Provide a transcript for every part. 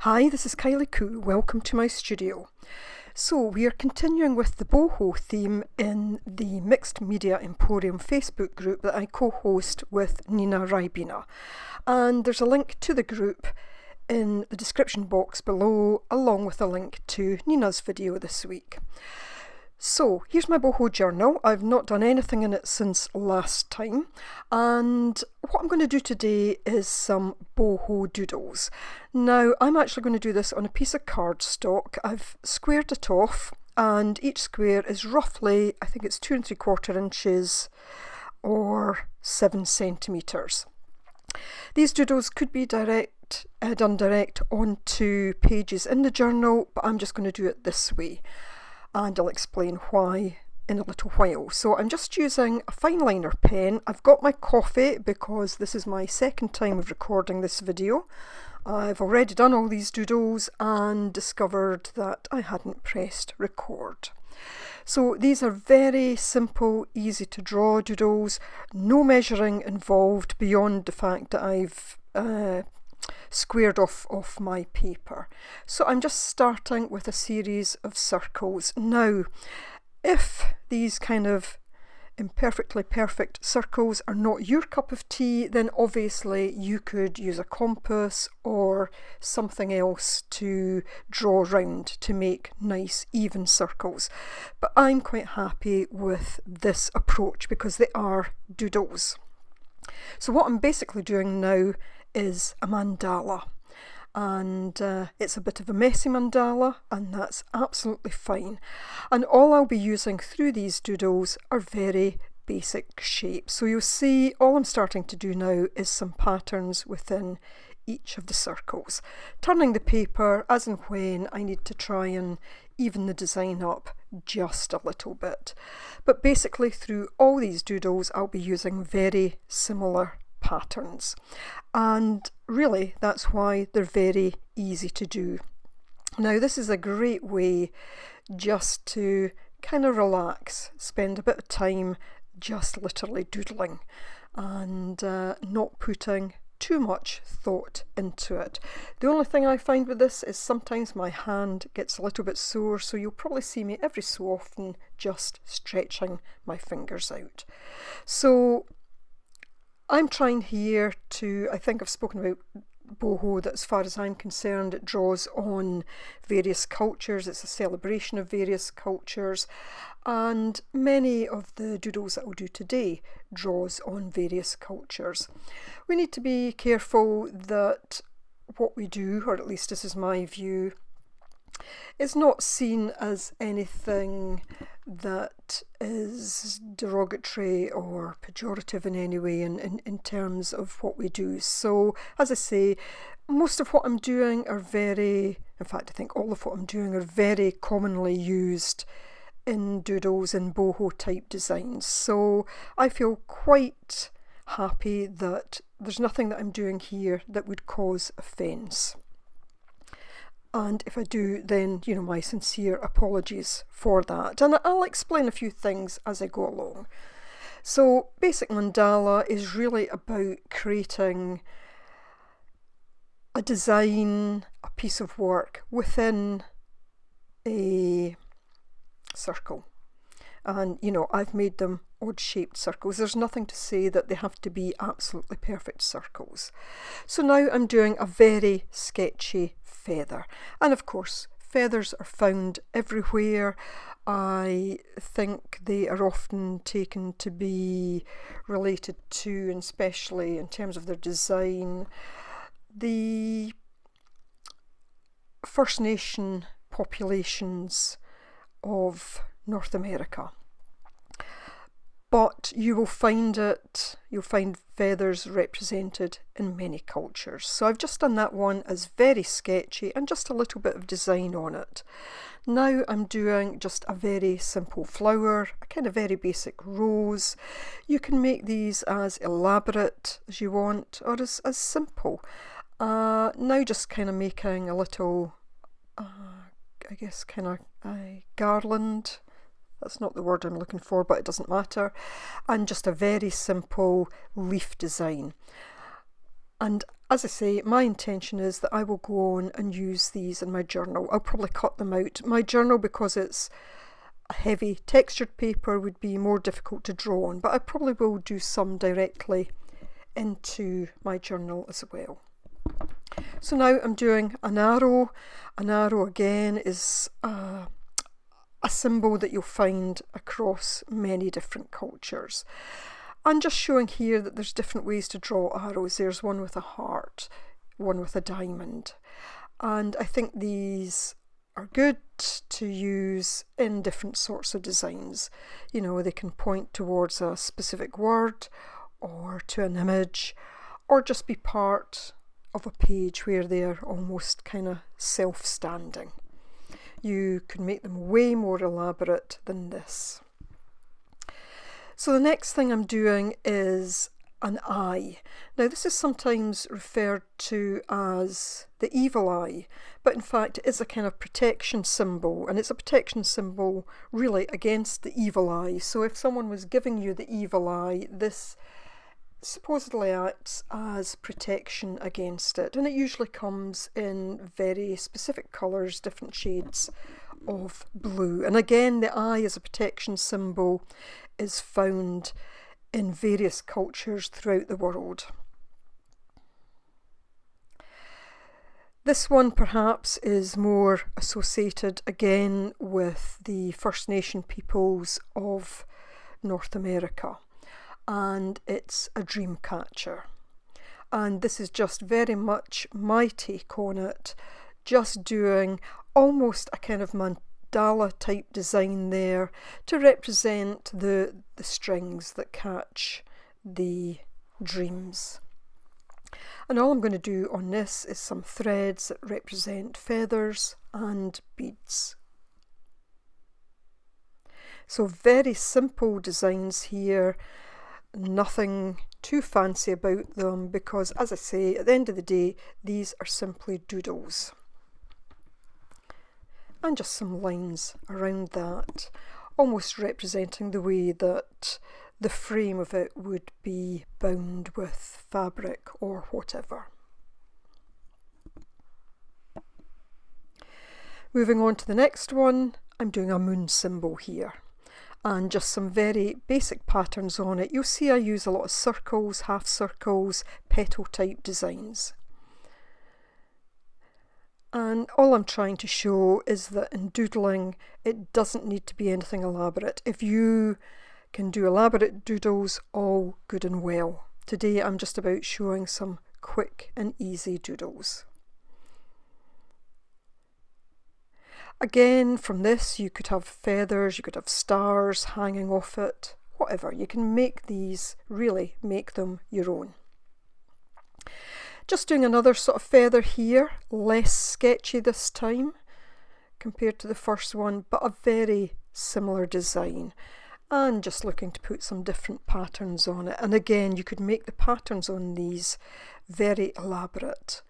Hi, this is Kylie Coo. Welcome to my studio. So we are continuing with the boho theme in the Mixed Media Emporium Facebook group that I co-host with Nina Ribena. And there's a link to the group in the description box below, along with a link to Nina's video this week. So here's my boho journal. I've not done anything in it since last time, and what I'm going to do today is some boho doodles. Now I'm actually going to do this on a piece of cardstock. I've squared it off, and each square is roughly, I think it's 2 3/4 inches or 7 centimetres. These doodles could be done direct onto pages in the journal, but I'm just going to do it this way. And I'll explain why in a little while. So I'm just using a fine liner pen. I've got my coffee because this is my second time of recording this video. I've already done all these doodles and discovered that I hadn't pressed record. So these are very simple, easy to draw doodles, no measuring involved beyond the fact that I've squared off my paper. So I'm just starting with a series of circles. Now, if these kind of imperfectly perfect circles are not your cup of tea, then obviously you could use a compass or something else to draw round to make nice even circles. But I'm quite happy with this approach because they are doodles. So what I'm basically doing now is a mandala, and it's a bit of a messy mandala, and that's absolutely fine. And all I'll be using through these doodles are very basic shapes. So you'll see all I'm starting to do now is some patterns within each of the circles, turning the paper as and when I need to try and even the design up just a little bit. But basically through all these doodles I'll be using very similar patterns, and really that's why they're very easy to do. Now this is a great way just to kind of relax, spend a bit of time just literally doodling and not putting too much thought into it. The only thing I find with this is sometimes my hand gets a little bit sore, so you'll probably see me every so often just stretching my fingers out. So I'm trying here to, I think I've spoken about boho, that as far as I'm concerned it draws on various cultures. It's a celebration of various cultures, and many of the doodles that I'll do today draws on various cultures. We need to be careful that what we do, or at least this is my view, is not seen as anything that is derogatory or pejorative in any way in terms of what we do. So as I say, most of what I'm doing are in fact I think all of what I'm doing are very commonly used in doodles and boho type designs. So I feel quite happy that there's nothing that I'm doing here that would cause offence. And if I do, then, my sincere apologies for that. And I'll explain a few things as I go along. So basic mandala is really about creating a design, a piece of work within a circle. And, I've made them odd-shaped circles. There's nothing to say that they have to be absolutely perfect circles. So now I'm doing a very sketchy feather. And of course, feathers are found everywhere. I think they are often taken to be related to, and especially in terms of their design, the First Nation populations of North America. But you'll find feathers represented in many cultures. So I've just done that one as very sketchy and just a little bit of design on it. Now I'm doing just a very simple flower, a kind of very basic rose. You can make these as elaborate as you want or as simple. Now just kind of making a little, I guess kind of a garland. That's not the word I'm looking for, but it doesn't matter. And just a very simple leaf design. And as I say, my intention is that I will go on and use these in my journal. I'll probably cut them out. My journal, because it's a heavy textured paper, would be more difficult to draw on, but I probably will do some directly into my journal as well. So now I'm doing an arrow. An arrow again is a symbol that you'll find across many different cultures. I'm just showing here that there's different ways to draw arrows. There's one with a heart, one with a diamond. And I think these are good to use in different sorts of designs. You know, they can point towards a specific word or to an image, or just be part of a page where they're almost kind of self-standing. You can make them way more elaborate than this. So the next thing I'm doing is an eye. Now this is sometimes referred to as the evil eye, but in fact it is a kind of protection symbol, and it's a protection symbol really against the evil eye. So if someone was giving you the evil eye, this supposedly acts as protection against it, and it usually comes in very specific colours, different shades of blue. And again, the eye as a protection symbol is found in various cultures throughout the world. This one perhaps is more associated again with the First Nation peoples of North America, and it's a Dreamcatcher. And this is just very much my take on it, just doing almost a kind of mandala type design there to represent the strings that catch the dreams. And all I'm going to do on this is some threads that represent feathers and beads. So very simple designs here, nothing too fancy about them, because as I say, at the end of the day, these are simply doodles. And just some lines around that, almost representing the way that the frame of it would be bound with fabric or whatever. Moving on to the next one, I'm doing a moon symbol here, and just some very basic patterns on it. You'll see I use a lot of circles, half circles, petal type designs. And all I'm trying to show is that in doodling, it doesn't need to be anything elaborate. If you can do elaborate doodles, all good and well. Today I'm just about showing some quick and easy doodles. Again, from this you could have feathers, you could have stars hanging off it, whatever. You can make these, really make them your own. Just doing another sort of feather here, less sketchy this time compared to the first one, but a very similar design. And just looking to put some different patterns on it. And again, you could make the patterns on these very elaborate.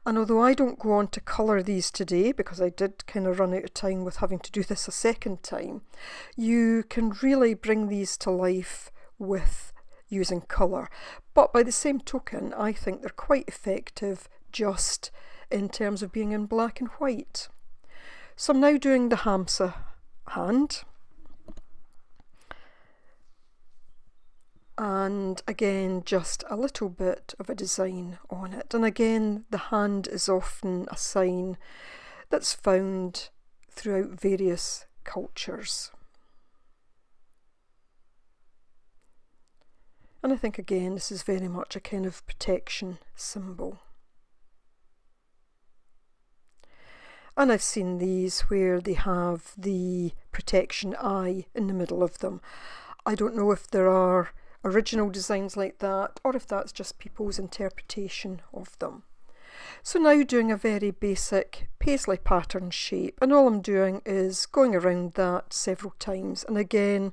And although I don't go on to colour these today, because I did kind of run out of time with having to do this a second time, you can really bring these to life with using colour. But by the same token, I think they're quite effective just in terms of being in black and white. So I'm now doing the hamsa hand. And again, just a little bit of a design on it. And again, the hand is often a sign that's found throughout various cultures. And I think again, this is very much a kind of protection symbol. And I've seen these where they have the protection eye in the middle of them. I don't know if there are original designs like that, or if that's just people's interpretation of them. So now doing a very basic Paisley pattern shape, and all I'm doing is going around that several times. And again,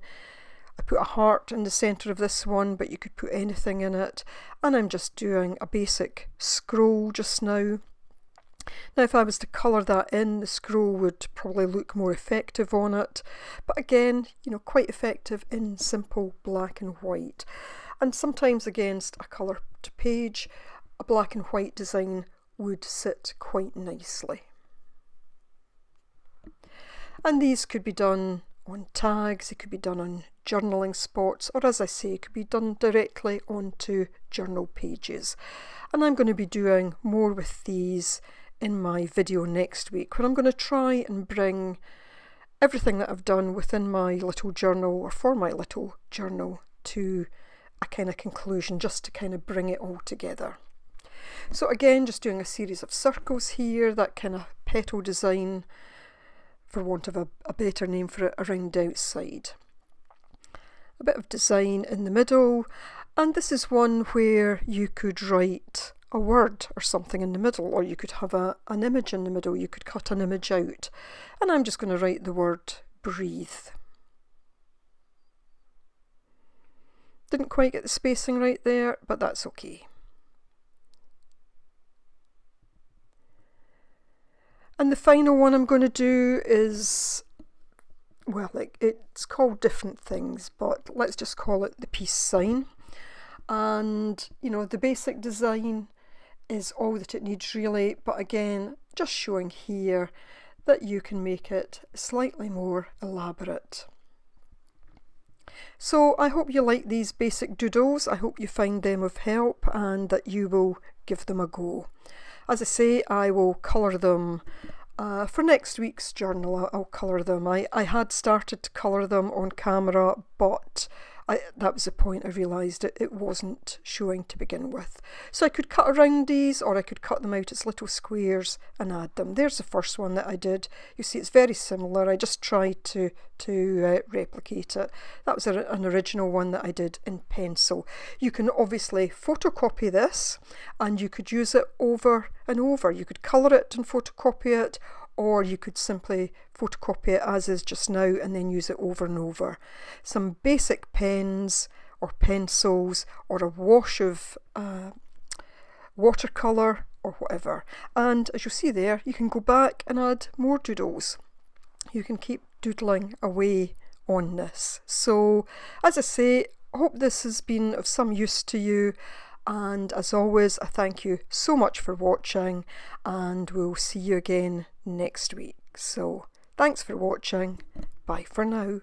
I put a heart in the centre of this one, but you could put anything in it. And I'm just doing a basic scroll just now. Now if I was to colour that in, the scroll would probably look more effective on it. But again, you know, quite effective in simple black and white. And sometimes against a colour to page, a black and white design would sit quite nicely. And these could be done on tags, it could be done on journaling spots, or as I say, it could be done directly onto journal pages. And I'm going to be doing more with these in my video next week, where I'm going to try and bring everything that I've done within my little journal, or for my little journal, to a kind of conclusion, just to kind of bring it all together. So again, just doing a series of circles here, that kind of petal design, for want of a better name for it, around the outside. A bit of design in the middle, and this is one where you could write a word or something in the middle, or you could have an image in the middle, you could cut an image out. And I'm just going to write the word breathe. Didn't quite get the spacing right there, but that's okay. And the final one I'm going to do is, well, it's called different things, but let's just call it the peace sign. And, you know, the basic design is all that it needs really, but again, just showing here that you can make it slightly more elaborate. So I hope you like these basic doodles. I hope you find them of help and that you will give them a go. As I say, I will colour them for next week's journal. I'll colour them. I had started to colour them on camera, but that was the point. I realised it wasn't showing to begin with. So I could cut around these, or I could cut them out as little squares and add them. There's the first one that I did. You see, it's very similar. I just tried to replicate it. That was an original one that I did in pencil. You can obviously photocopy this, and you could use it over and over. You could colour it and photocopy it, or you could simply photocopy it as is just now and then use it over and over. Some basic pens or pencils, or a wash of watercolour or whatever. And as you see there, you can go back and add more doodles. You can keep doodling away on this. So as I say, I hope this has been of some use to you. And as always, I thank you so much for watching, and we'll see you again next week. So thanks for watching. Bye for now.